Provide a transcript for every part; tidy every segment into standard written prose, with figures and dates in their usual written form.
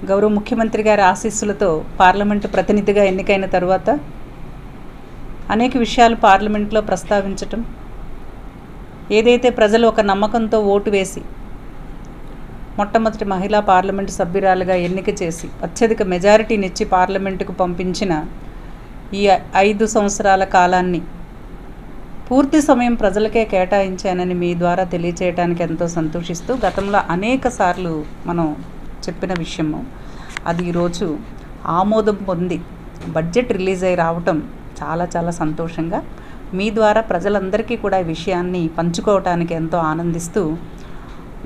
గౌరవ ముఖ్యమంత్రి గారి ఆశీస్సులతో పార్లమెంటు ప్రతినిధిగా ఎన్నికైన తర్వాత అనేక విషయాలు పార్లమెంట్లో ప్రస్తావించటం, ఏదైతే ప్రజలు ఒక నమ్మకంతో ఓటు వేసి మొట్టమొదటి మహిళా పార్లమెంటు సభ్యురాలుగా ఎన్నిక చేసి అత్యధిక మెజారిటీనిచ్చి పార్లమెంటుకు పంపించిన ఈ 5 సంవత్సరాల కాలాన్ని పూర్తి సమయం ప్రజలకే కేటాయించానని మీ ద్వారా తెలియచేయడానికి ఎంతో సంతోషిస్తూ, గతంలో అనేక సార్లు మనం చెప్పిన విషయము అది ఈరోజు ఆమోదం పొంది బడ్జెట్ రిలీజ్ అయి రావటం చాలా చాలా సంతోషంగా, మీ ద్వారా ప్రజలందరికీ కూడా ఈ విషయాన్ని పంచుకోవటానికి ఎంతో ఆనందిస్తూ,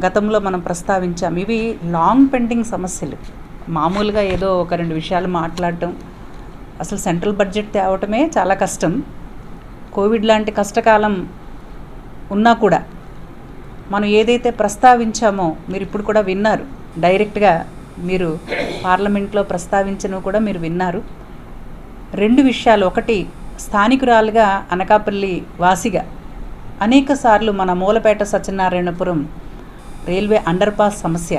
గతంలో మనం ప్రస్తావించాం ఇవి లాంగ్ పెండింగ్ సమస్యలు. మామూలుగా ఏదో ఒక 2 విషయాలు మాట్లాడటం, అసలు సెంట్రల్ బడ్జెట్ తేవటమే చాలా కష్టం. కోవిడ్ లాంటి కష్టకాలం ఉన్నా కూడా మనం ఏదైతే ప్రస్తావించామో మీరు ఇప్పుడు కూడా విన్నారు, డైరెక్ట్గా మీరు పార్లమెంట్లో ప్రస్తావించినవి కూడా మీరు విన్నారు. 2 విషయాలు, ఒకటి స్థానికురాలుగా అనకాపల్లి వాసిగా అనేక సార్లు మన Moolapeta Satyanarayanapuram railway under pass సమస్య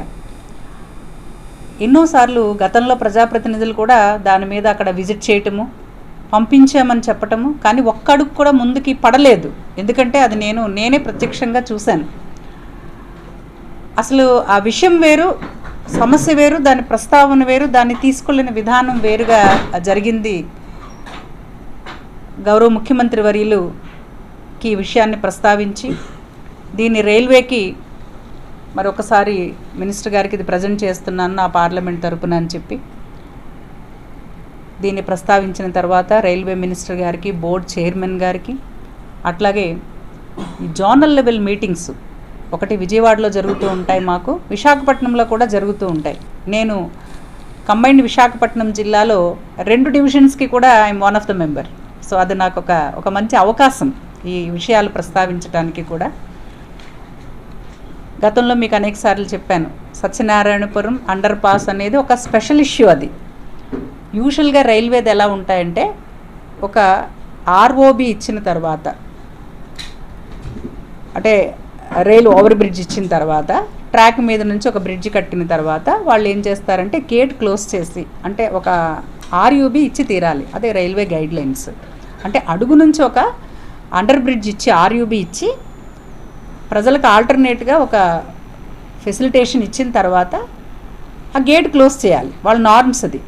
ఎన్నోసార్లు గతంలో ప్రజాప్రతినిధులు కూడా దాని మీద అక్కడ విజిట్ చేయటము, పంపించామని చెప్పటము, కానీ ఒక్క అడుగు కూడా ముందుకి పడలేదు. ఎందుకంటే అది నేనే ప్రత్యక్షంగా చూశాను. అసలు ఆ విషయం వేరు, సమస్య వేరు, దాని ప్రస్తావన వేరు, దాన్ని తీసుకెళ్ళిన విధానం వేరుగా జరిగింది. గౌరవ ముఖ్యమంత్రి వర్యులుకి ఈ విషయాన్ని ప్రస్తావించి దీన్ని రైల్వేకి మరొకసారి మినిస్టర్ గారికి ఇది ప్రజెంట్ చేస్తున్నాను నా పార్లమెంట్ తరపున అని చెప్పి దీన్ని ప్రస్తావించిన తర్వాత రైల్వే మినిస్టర్ గారికి, బోర్డ్ చైర్మన్ గారికి, అట్లాగే ఈ జోనల్ లెవెల్ మీటింగ్స్ ఒకటి విజయవాడలో జరుగుతూ ఉంటాయి, మాకు విశాఖపట్నంలో కూడా జరుగుతూ ఉంటాయి. నేను కంబైన్డ్ విశాఖపట్నం జిల్లాలో 2 డివిజన్స్కి కూడా I'm one of the member. So అది నాకు ఒక మంచి అవకాశం ఈ విషయాలు ప్రస్తావించడానికి కూడా. గతంలో మీకు అనేక సార్లు చెప్పాను, సత్యనారాయణపురం అండర్ పాస్ అనేది ఒక స్పెషల్ ఇష్యూ. అది యూజువల్గా రైల్వేది ఎలా ఉంటాయంటే, ఒక ఆర్ఓబి ఇచ్చిన తర్వాత అంటే రైలు ఓవర్ బ్రిడ్జ్ ఇచ్చిన తర్వాత, ట్రాక్ మీద నుంచి ఒక బ్రిడ్జ్ కట్టిన తర్వాత వాళ్ళు ఏం చేస్తారంటే గేట్ క్లోజ్ చేసి, అంటే ఒక ఆర్యూబి ఇచ్చి తీరాలి. అదే రైల్వే గైడ్ లైన్స్. అంటే అడుగు నుంచి ఒక అండర్ బ్రిడ్జ్ ఇచ్చి ఆర్యూబి ఇచ్చి ప్రజలకు ఆల్టర్నేట్గా ఒక ఫెసిలిటేషన్ ఇచ్చిన తర్వాత ఆ గేట్ క్లోజ్ చేయాలి, వాళ్ళ నార్మ్స్ అది.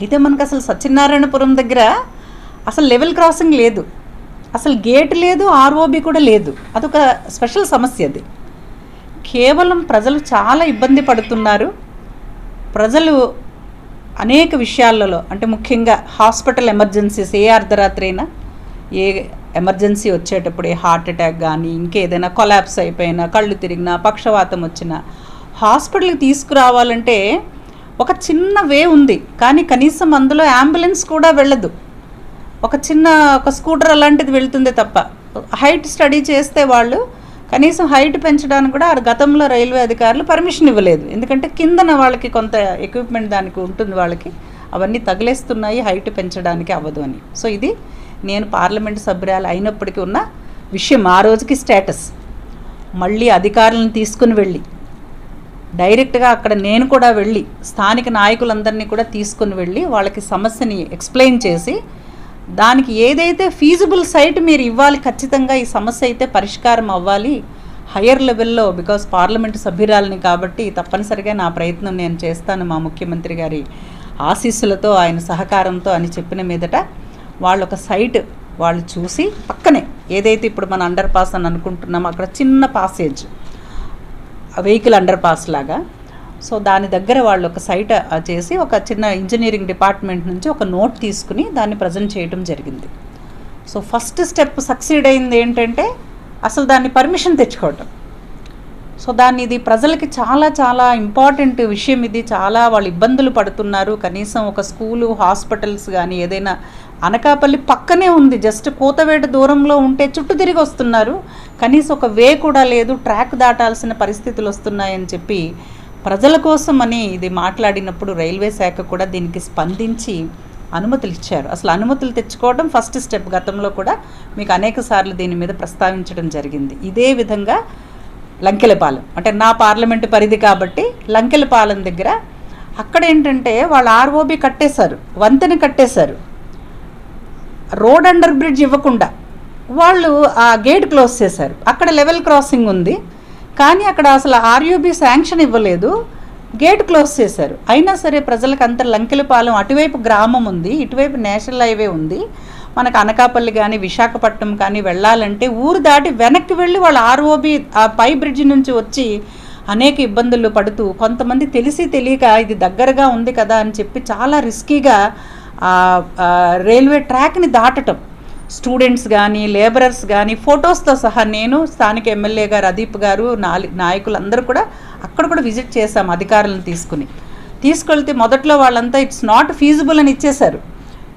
అయితే మనకు అసలు సత్యనారాయణపురం దగ్గర అసలు లెవెల్ క్రాసింగ్ లేదు, అసలు గేట్ లేదు, ఆర్ఓబి కూడా లేదు. అదొక స్పెషల్ సమస్య. అది కేవలం ప్రజలు చాలా ఇబ్బంది పడుతున్నారు. ప్రజలు అనేక విషయాలలో, అంటే ముఖ్యంగా హాస్పిటల్ ఎమర్జెన్సీస్, ఏ అర్ధరాత్రి అయినా ఏ ఎమర్జెన్సీ వచ్చేటప్పుడు, ఏ హార్ట్ అటాక్ కానీ ఇంకేదైనా కొలాప్స్ అయిపోయినా, కళ్ళు తిరిగినా, పక్షవాతం వచ్చినా హాస్పిటల్కి తీసుకురావాలంటే ఒక చిన్న వే ఉంది, కానీ కనీసం అందులో అంబులెన్స్ కూడా వెళ్ళదు. ఒక స్కూటర్ అలాంటిది వెళ్తుంది తప్ప. హైట్ స్టడీ చేస్తే వాళ్ళు కనీసం హైట్ పెంచడానికి కూడా గతంలో రైల్వే అధికారులు పర్మిషన్ ఇవ్వలేదు. ఎందుకంటే కిందన వాళ్ళకి కొంత ఎక్విప్మెంట్ దానికి ఉంటుంది, వాళ్ళకి అవన్నీ తగిలేస్తున్నాయి, హైట్ పెంచడానికి అవ్వదు అని. సో ఇది నేను పార్లమెంటు సభ్యురాలు అయినప్పటికీ ఉన్న విషయం. ఆ రోజుకి స్టేటస్. మళ్ళీ అధికారులను తీసుకుని వెళ్ళి డైరెక్ట్గా అక్కడ నేను కూడా వెళ్ళి స్థానిక నాయకులందరినీ కూడా తీసుకుని వెళ్ళి వాళ్ళకి సమస్యని ఎక్స్ప్లెయిన్ చేసి, దానికి ఏదైతే ఫీజిబుల్ సైట్ మీరు ఇవ్వాలి, ఖచ్చితంగా ఈ సమస్య అయితే పరిష్కారం అవ్వాలి హయ్యర్ లెవెల్లో, బికాస్ పార్లమెంటు సభ్యురాలని కాబట్టి తప్పనిసరిగా నా ప్రయత్నం నేను చేస్తాను మా ముఖ్యమంత్రి గారి ఆశీస్సులతో, ఆయన సహకారంతో అని చెప్పిన మీదట వాళ్ళు ఒక సైట్ వాళ్ళు చూసి పక్కనే ఏదైతే ఇప్పుడు మన అండర్ పాస్ అని అనుకుంటున్నామో అక్కడ చిన్న పాసేజ్, వెహికల్ అండర్ పాస్ లాగా, సో దాని దగ్గర వాళ్ళు ఒక సైట్ చేసి ఒక చిన్న ఇంజనీరింగ్ డిపార్ట్మెంట్ నుంచి ఒక నోట్ తీసుకుని దాన్ని ప్రజెంట్ చేయడం జరిగింది. సో ఫస్ట్ స్టెప్ సక్సీడ్ అయింది ఏంటంటే అసలు దాన్ని పర్మిషన్ తెచ్చుకోవటం. సో ఇది ప్రజలకి చాలా చాలా ఇంపార్టెంట్ విషయం. ఇది చాలా వాళ్ళు ఇబ్బందులు పడుతున్నారు. కనీసం ఒక స్కూలు, హాస్పిటల్స్ కానీ ఏదైనా, అనకాపల్లి పక్కనే ఉంది, జస్ట్ కోతవేట దూరంలో ఉంటే చుట్టూ తిరిగి వస్తున్నారు, కనీసం ఒక వే కూడా లేదు, ట్రాక్ దాటాల్సిన పరిస్థితులు వస్తున్నాయని చెప్పి ప్రజల కోసం అని ఇది మాట్లాడినప్పుడు రైల్వే శాఖ కూడా దీనికి స్పందించి అనుమతులు ఇచ్చారు. అసలు అనుమతులు తెచ్చుకోవడం ఫస్ట్ స్టెప్. గతంలో కూడా మీకు అనేక సార్లు దీని మీద ప్రస్తావించడం జరిగింది. ఇదే విధంగా లంకెలపాలెం అంటే నా పార్లమెంటు పరిధి కాబట్టి లంకెలపాలెం దగ్గర అక్కడ ఏంటంటే వాళ్ళు ఆర్ఓబి కట్టేశారు, వంతెన కట్టేశారు, రోడ్ అండర్ బ్రిడ్జ్ ఇవ్వకుండా వాళ్ళు ఆ గేట్ క్లోజ్ చేశారు. అక్కడ లెవెల్ క్రాసింగ్ ఉంది, కానీ అక్కడ అసలు ఆర్యూబీ శాంక్షన్ ఇవ్వలేదు, గేట్ క్లోజ్ చేశారు. అయినా సరే ప్రజలకు అంత లంకెలపాలెం అటువైపు గ్రామం ఉంది, ఇటువైపు నేషనల్ హైవే ఉంది, మనకు అనకాపల్లి కానీ విశాఖపట్నం కానీ వెళ్ళాలంటే ఊరు దాటి వెనక్కి వెళ్ళి వాళ్ళు ఆర్ఓబి ఆ పై బ్రిడ్జ్ నుంచి వచ్చి అనేక ఇబ్బందులు పడుతూ, కొంతమంది తెలిసి తెలియక ఇది దగ్గరగా ఉంది కదా అని చెప్పి చాలా రిస్కీగా రైల్వే ట్రాక్ని దాటటం, స్టూడెంట్స్ కానీ లేబరర్స్ కానీ ఫొటోస్తో సహా, నేను స్థానిక ఎమ్మెల్యే గారు అదీప్ గారు నాయకులు అందరూ కూడా అక్కడ కూడా విజిట్ చేశాము అధికారులను తీసుకెళ్తే మొదట్లో వాళ్ళంతా ఇట్స్ నాట్ ఫీజిబుల్ అని ఇచ్చేశారు.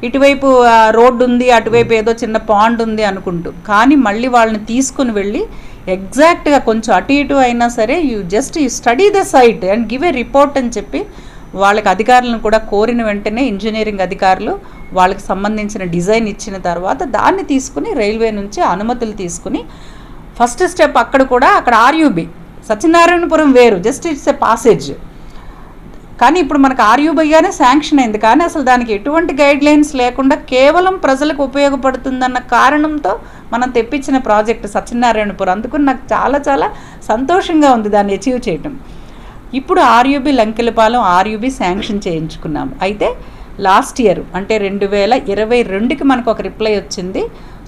ఇటువైపు రోడ్డు ఉంది, అటువైపు ఏదో చిన్న పాండ్ ఉంది అనుకుంటూ, కానీ మళ్ళీ వాళ్ళని తీసుకుని వెళ్ళి ఎగ్జాక్ట్గా కొంచెం అటు ఇటు అయినా సరే you study the site and give a report అని చెప్పి వాళ్ళకి అధికారులను కూడా కోరిన వెంటనే ఇంజనీరింగ్ అధికారులు వాళ్ళకి సంబంధించిన డిజైన్ ఇచ్చిన తర్వాత దాన్ని తీసుకుని రైల్వే నుంచి అనుమతులు తీసుకుని ఫస్ట్ స్టెప్ అక్కడ ఆర్యూబీ సత్యనారాయణపురం వేరు, జస్ట్ ఇట్స్ ఎ పాసేజ్. కానీ ఇప్పుడు మనకు ఆర్యూబీగానే శాంక్షన్ అయింది, కానీ అసలు దానికి ఎటువంటి గైడ్ లైన్స్ లేకుండా కేవలం ప్రజలకు ఉపయోగపడుతుందన్న కారణంతో మనం తెప్పించిన ప్రాజెక్ట్ సత్యనారాయణపురం. అందుకని నాకు చాలా చాలా సంతోషంగా ఉంది దాన్ని అచీవ్ చేయటం. ఇప్పుడు ఆర్యూబీ లంకెలపాలెం ఆర్యూబీ శాంక్షన్ చేయించుకున్నాము. అయితే లాస్ట్ ఇయర్ అంటే 2022కి మనకు ఒక రిప్లై వచ్చింది.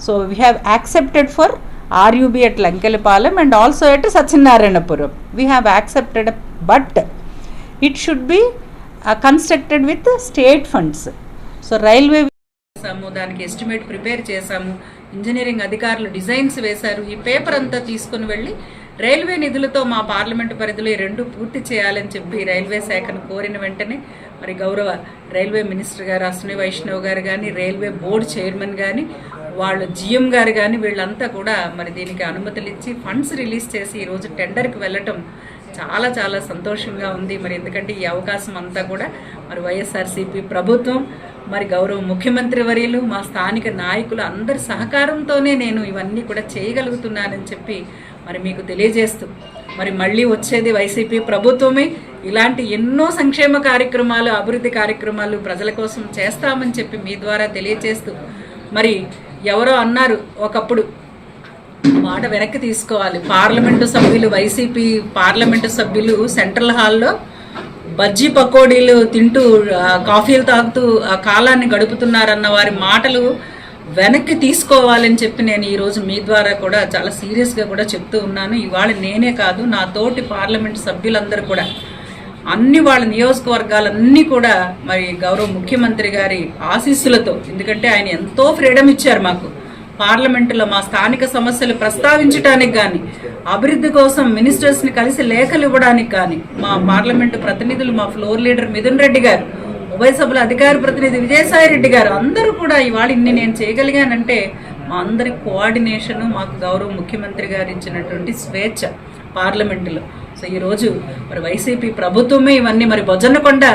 So we have accepted for RUB at Lankelapalem and also at Satyanarayanapuram. We have accepted, but it should be constructed with state funds. So railway చేసాము, దానికి ఎస్టిమేట్ ప్రిపేర్ చేశాము, engineering అధికారులు designs వేశారు. ఈ పేపర్ అంతా తీసుకుని వెళ్ళి రైల్వే నిధులతో మా పార్లమెంటు పరిధిలో ఈ రెండు పూర్తి చేయాలని చెప్పి రైల్వే శాఖను కోరిన వెంటనే మరి గౌరవ రైల్వే మినిస్టర్ గారు అశ్విని వైష్ణవ్ గారు కానీ, రైల్వే బోర్డు చైర్మన్ కానీ, వాళ్ళు జిఎం గారు కానీ, వీళ్ళంతా కూడా మరి దీనికి అనుమతులు ఇచ్చి ఫండ్స్ రిలీజ్ చేసి ఈరోజు టెండర్కి వెళ్ళటం చాలా చాలా సంతోషంగా ఉంది. మరి ఎందుకంటే ఈ అవకాశం అంతా కూడా మరి వైఎస్ఆర్సీపీ ప్రభుత్వం, మరి గౌరవ ముఖ్యమంత్రి వర్యులు, మా స్థానిక నాయకులు అందరి సహకారంతోనే నేను ఇవన్నీ కూడా చేయగలుగుతున్నానని చెప్పి మరి మీకు తెలియజేస్తూ, మరి మళ్ళీ వచ్చేది వైసీపీ ప్రభుత్వమే. ఇలాంటి ఎన్నో సంక్షేమ కార్యక్రమాలు, అభివృద్ధి కార్యక్రమాలు ప్రజల కోసం చేస్తామని చెప్పి మీ ద్వారా తెలియజేస్తూ, మరి ఎవరో అన్నారు ఒకప్పుడు, మాట వెనక్కి తీసుకోవాలి, పార్లమెంటు సభ్యులు, వైసీపీ పార్లమెంటు సభ్యులు సెంట్రల్ హాల్లో బజ్జీ పకోడీలు తింటూ కాఫీలు తాగుతూ కాలాన్ని గడుపుతున్నారన్న వారి మాటలు వెనక్కి తీసుకోవాలని చెప్పి నేను ఈరోజు మీ ద్వారా కూడా చాలా సీరియస్గా కూడా చెప్తూ ఉన్నాను. ఇవాళ నేనే కాదు, నా తోటి పార్లమెంట్ సభ్యులందరూ కూడా అన్ని వాళ్ళ నియోజకవర్గాలన్నీ కూడా మరి గౌరవ ముఖ్యమంత్రి గారి ఆశీస్సులతో, ఎందుకంటే ఆయన ఎంతో ఫ్రీడమ్ ఇచ్చారు మాకు పార్లమెంటులో మా స్థానిక సమస్యలు ప్రస్తావించడానికి కానీ, అభివృద్ధి కోసం మినిస్టర్స్ని కలిసి లేఖలు ఇవ్వడానికి కానీ మా పార్లమెంటు ప్రతినిధులు, మా ఫ్లోర్ లీడర్ మిథున్ రెడ్డి గారు, ఉభయ సభల అధికార ప్రతినిధి విజయసాయి రెడ్డి గారు అందరూ కూడా ఇవాళ ఇన్ని నేను చేయగలిగానంటే మా అందరి కోఆర్డినేషను, మాకు గౌరవ ముఖ్యమంత్రి గారు ఇచ్చినటువంటి స్వేచ్ఛ పార్లమెంటులో. సో ఈరోజు మరి వైసీపీ ప్రభుత్వమే ఇవన్నీ మరి బొజ్జన్నకొండ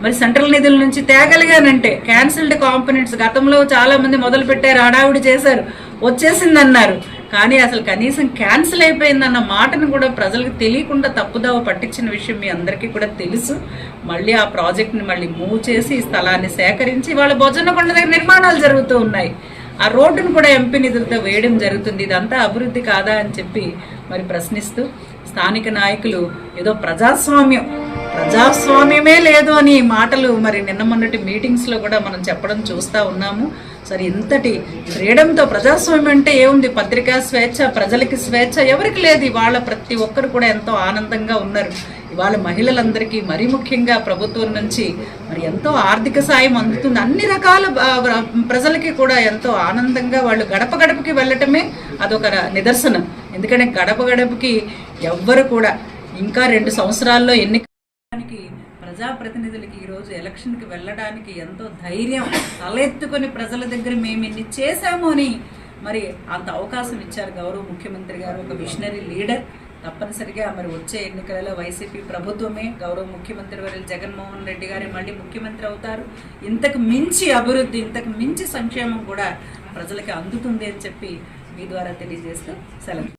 మరి సెంట్రల్ నిధుల నుంచి తేగలిగానంటే, క్యాన్సిల్డ్ కాంపోనెంట్స్ గతంలో చాలామంది మొదలు పెట్టారు, హడావుడి చేశారు, వచ్చేసిందన్నారు, కానీ అసలు కనీసం క్యాన్సిల్ అయిపోయిందన్న మాటను కూడా ప్రజలకు తెలియకుండా తప్పుదావ పట్టించిన విషయం మీ అందరికీ కూడా తెలుసు. మళ్ళీ ఆ ప్రాజెక్ట్ని మళ్ళీ మూవ్ చేసి స్థలాన్ని సేకరించి వాళ్ళ బొజ్జన్నకొండ దగ్గర నిర్మాణాలు జరుగుతూ ఉన్నాయి. ఆ రోడ్డును కూడా ఎంపీ నిధులతో వేయడం జరుగుతుంది. ఇదంతా అభివృద్ధి కాదా అని చెప్పి మరి ప్రశ్నిస్తూ స్థానిక నాయకులు ఏదో ప్రజాస్వామ్యమే లేదు అని మాటలు మరి నిన్న మొన్నటి మీటింగ్స్లో కూడా మనం చెప్పడం చూస్తూ ఉన్నాము. సరే, ఇంతటి ఫ్రీడంతో ప్రజాస్వామ్యం అంటే ఏముంది? పత్రికా స్వేచ్ఛ, ప్రజలకి స్వేచ్ఛ ఎవరికి లేదు. ఇవాళ ప్రతి ఒక్కరు కూడా ఎంతో ఆనందంగా ఉన్నారు. ఇవాళ మహిళలందరికీ మరీ ముఖ్యంగా ప్రభుత్వం నుంచి మరి ఎంతో ఆర్థిక సాయం అందుతుంది. అన్ని రకాల ప్రజలకి కూడా ఎంతో ఆనందంగా వాళ్ళు గడప గడపకి వెళ్ళటమే అదొక నిదర్శనం. ఎందుకంటే గడప గడపకి ఎవ్వరు కూడా ఇంకా 2 సంవత్సరాల్లో ఎన్నికడానికి ప్రజాప్రతినిధులకి ఈరోజు ఎలక్షన్కి వెళ్ళడానికి ఎంతో ధైర్యం తలెత్తుకొని ప్రజల దగ్గర మేము ఇన్ని చేశాము అని మరి అంత అవకాశం ఇచ్చారు గౌరవ ముఖ్యమంత్రి గారు. ఒక విషనరీ లీడర్. తప్పనిసరిగా మరి వచ్చే ఎన్నికలలో వైసీపీ ప్రభుత్వమే, గౌరవ ముఖ్యమంత్రి వర్యులు జగన్మోహన్ రెడ్డి గారే మళ్ళీ ముఖ్యమంత్రి అవుతారు. ఇంతకు మించి అభివృద్ధి, ఇంతకు మించి సంక్షేమం కూడా ప్రజలకి అందుతుంది అని చెప్పి మీ ద్వారా తెలియజేస్తూ సెలవు.